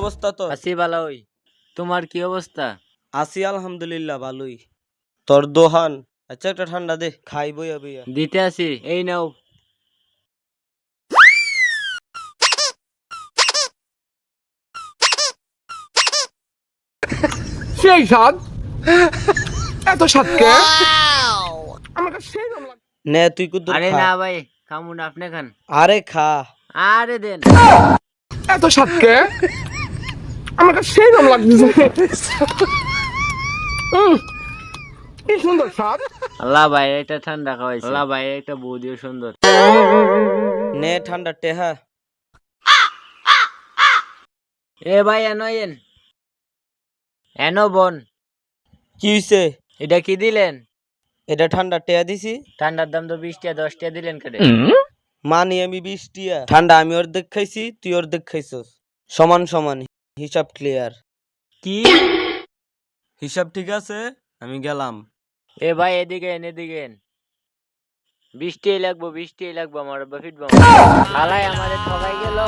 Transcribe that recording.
অবস্থা তোর? আছি ভালোই। তোমার কি অবস্থা? আছি আলহামদুলিল্লাহ ভালোই। তোর দোহান, আচ্ছা একটা ঠান্ডা দে, খাই বইয়া বইয়া। দিতে আছি, এই নাও। সেই স্বাদ, এত স্বাদ কে? আমার কাছে সেই নাম লাগে। নে তুই কুদুর আরে খা। না ভাই, খামু না, আপনি খান। আরে খা। আরে দেন। এত স্বাদ কে? আমার কাছে সেই নাম লাগছে। কি সুন্দর স্বাদ। আল্লাহ ভাই এটা ঠান্ডা খাওয়াইছে। আল্লাহ ভাই এটা বৌদিও সুন্দর। নে ঠান্ডা টেহা। এ ভাই এনো এন। এনো বোন। কি হইছে? এটা কি দিলেন? এটা ঠান্ডা টেহা দিছি। ঠান্ডার দাম তো 20 টাকা 10 টাকা দিলেন কেটে। মানি আমি 20 টিয়া। ঠান্ডা আমি অর্ধেক খাইছি, তুই অর্ধেক খাইছস। সমান সমান, হিসাব ক্লিয়ার। কি? হিসাব ঠিক আছে, আমি গেলাম। এ ভাই এদিকে এন, এদিকে এন। 20 টাকাই লাগবো, 20 টাকাই লাগবো, আমার আব্বা ফিটবো। শালাই আমারে ঠকাই গেল।